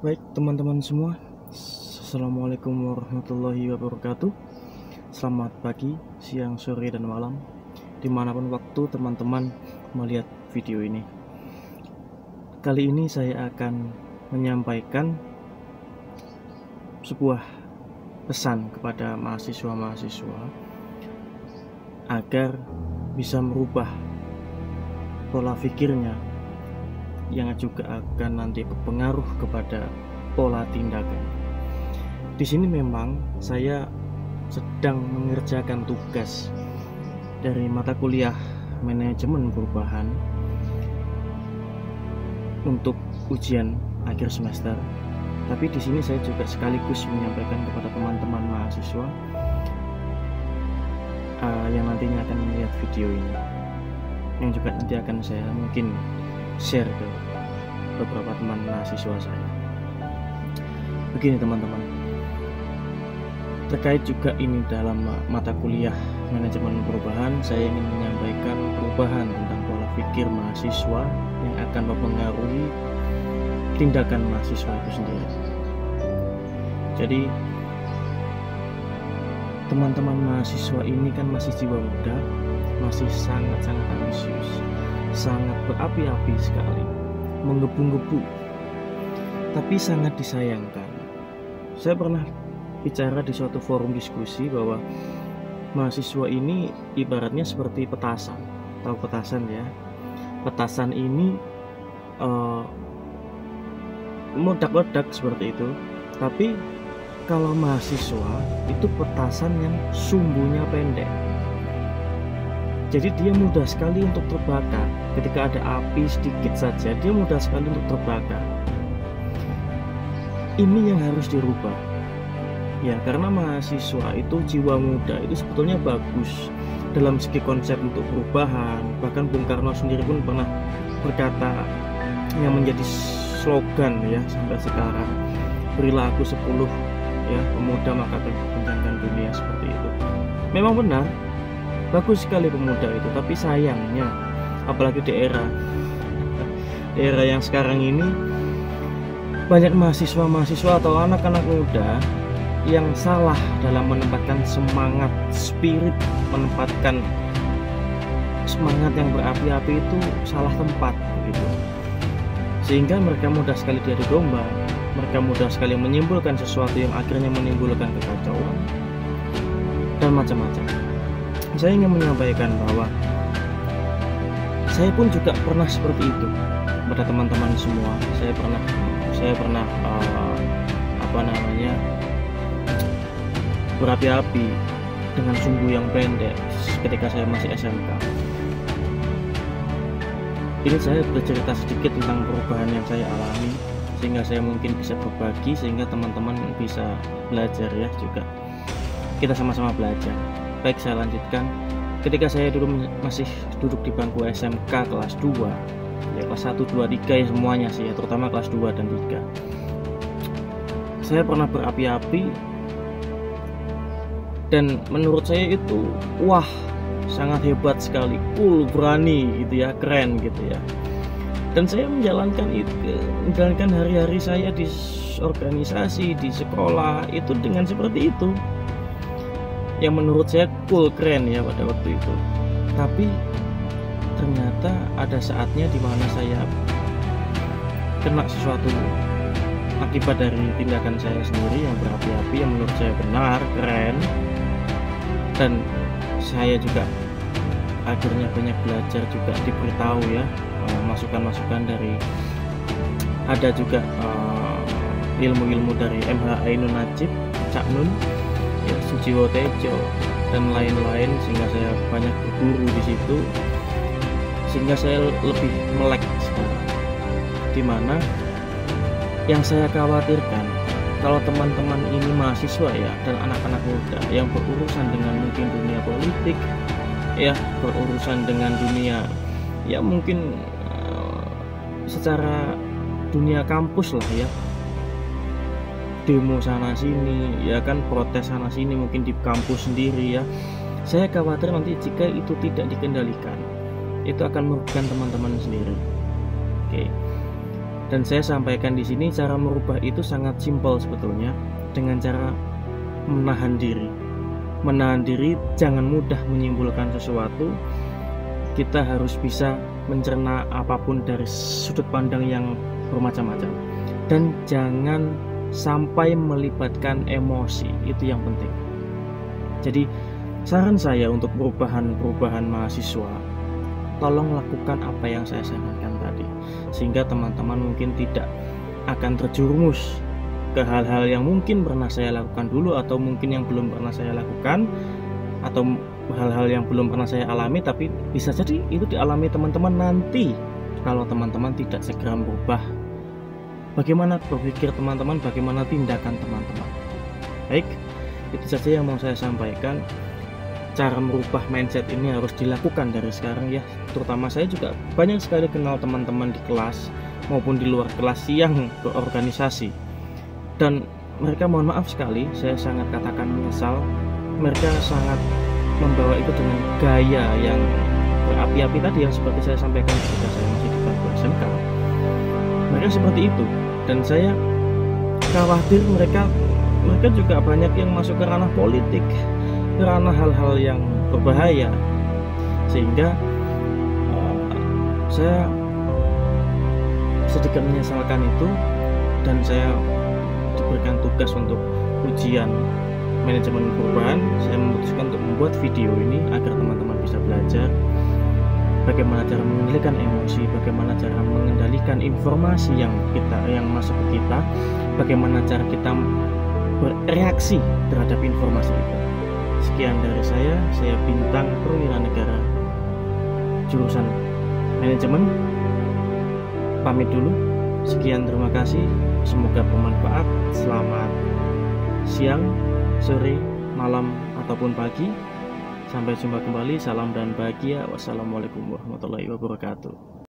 Baik teman-teman semua, Assalamualaikum warahmatullahi wabarakatuh. Selamat pagi, siang, sore, dan malam dimanapun waktu teman-teman melihat video ini. Kali ini saya akan menyampaikan sebuah pesan kepada mahasiswa-mahasiswa agar bisa merubah pola pikirnya yang juga akan nanti berpengaruh kepada pola tindakan. Di sini memang saya sedang mengerjakan tugas dari mata kuliah manajemen perubahan untuk ujian akhir semester. Tapi di sini saya juga sekaligus menyampaikan kepada teman-teman mahasiswa yang nantinya akan melihat video ini, yang juga nanti akan saya mungkin share ke beberapa teman mahasiswa saya. Begini teman-teman, terkait juga ini dalam mata kuliah manajemen perubahan, saya ingin menyampaikan perubahan tentang pola pikir mahasiswa yang akan mempengaruhi tindakan mahasiswa itu sendiri. Jadi teman-teman mahasiswa ini kan masih jiwa muda, masih sangat-sangat ambisius, sangat berapi-api sekali, menggebu-gebu, tapi sangat disayangkan. Saya pernah bicara di suatu forum diskusi bahwa mahasiswa ini ibaratnya seperti petasan. Tahu petasan ya? Petasan ini meledak-ledak seperti itu. Tapi kalau mahasiswa itu petasan yang sumbunya pendek. Jadi dia mudah sekali untuk terbakar. Ketika ada api sedikit saja, dia mudah sekali untuk terbakar. Ini yang harus dirubah. Ya, karena mahasiswa itu jiwa muda itu sebetulnya bagus dalam segi konsep untuk perubahan. Bahkan Bung Karno sendiri pun pernah berkata yang menjadi slogan ya sampai sekarang, berilah aku 10 ya pemuda maka akan kencangkan dunia, seperti itu. Memang benar, bagus sekali pemuda itu, tapi sayangnya apalagi di era yang sekarang ini banyak mahasiswa atau anak-anak muda yang salah dalam menempatkan semangat, spirit, menempatkan semangat yang berapi-api itu salah tempat gitu. Sehingga mereka mudah sekali diadu domba, mereka mudah sekali menyimpulkan sesuatu yang akhirnya menimbulkan kekacauan dan macam-macam. Saya ingin menyampaikan bahwa saya pun juga pernah seperti itu pada teman-teman semua. Saya pernah berapi-api dengan sumbu yang pendek ketika saya masih SMK. Ini saya bercerita sedikit tentang perubahan yang saya alami, sehingga saya mungkin bisa berbagi, sehingga teman-teman bisa belajar ya juga. Kita sama-sama belajar. Baik, saya lanjutkan. Ketika saya dulu masih duduk di bangku SMK kelas 2 ya, kelas 1, 2, 3 ya semuanya sih ya, terutama kelas 2 dan 3, saya pernah berapi-api dan menurut saya itu wah sangat hebat sekali, cool, berani gitu ya, keren gitu ya. Dan saya menjalankan hari-hari saya di organisasi, di sekolah itu dengan seperti itu, yang menurut saya cool, keren ya pada waktu itu. Tapi ternyata ada saatnya di mana saya kena sesuatu akibat dari tindakan saya sendiri yang berapi-api, yang menurut saya benar, keren. Dan saya juga akhirnya banyak belajar, juga diberitahu ya masukan-masukan dari, ada juga ilmu-ilmu dari MH Ainun Najib, Cak Nun ya, Sujiwo Tejo dan lain-lain, sehingga saya banyak berguru di situ, sehingga saya lebih melek sekarang. Dimana yang saya khawatirkan, kalau teman-teman ini mahasiswa ya dan anak-anak muda yang berurusan dengan mungkin dunia politik ya, berurusan dengan dunia ya mungkin secara dunia kampus lah ya, demo sana sini ya kan, protes sana sini mungkin di kampus sendiri ya. Saya khawatir nanti jika itu tidak dikendalikan, itu akan merugikan teman-teman sendiri. Oke. Dan saya sampaikan di sini cara merubah itu sangat simpel sebetulnya, dengan cara menahan diri. Menahan diri, jangan mudah menyimpulkan sesuatu. Kita harus bisa mencerna apapun dari sudut pandang yang bermacam-macam. Dan jangan sampai melibatkan emosi, itu yang penting. Jadi saran saya untuk perubahan mahasiswa, tolong lakukan apa yang saya sarankan tadi, sehingga teman-teman mungkin tidak akan terjerumus ke hal-hal yang mungkin pernah saya lakukan dulu, atau mungkin yang belum pernah saya lakukan, atau hal-hal yang belum pernah saya alami, tapi bisa jadi itu dialami teman-teman nanti kalau teman-teman tidak segera berubah. Bagaimana berpikir teman-teman, bagaimana tindakan teman-teman. Baik, itu saja yang mau saya sampaikan. Cara merubah mindset ini harus dilakukan dari sekarang ya. Terutama saya juga banyak sekali kenal teman-teman di kelas maupun di luar kelas yang berorganisasi, dan mereka, mohon maaf sekali, saya sangat katakan menyesal, mereka sangat membawa itu dengan gaya yang berapi-api tadi, yang seperti saya sampaikan ketika saya masih di bangku SMK. Mereka seperti itu, dan saya khawatir mereka juga banyak yang masuk ke ranah politik, ke ranah hal-hal yang berbahaya, sehingga saya sedikit menyesalkan itu. Dan saya diberikan tugas untuk ujian manajemen perubahan. Saya memutuskan untuk membuat video ini agar teman-teman bisa belajar bagaimana cara mengendalikan emosi, bagaimana cara mengendalikan informasi yang masuk ke kita, bagaimana cara kita bereaksi terhadap informasi itu. Sekian dari saya Bintang, perwira negara, jurusan manajemen, pamit dulu. Sekian, terima kasih, semoga bermanfaat. Selamat siang, sore, malam, ataupun pagi. Sampai jumpa kembali, salam dan bahagia. Wassalamualaikum warahmatullahi wabarakatuh.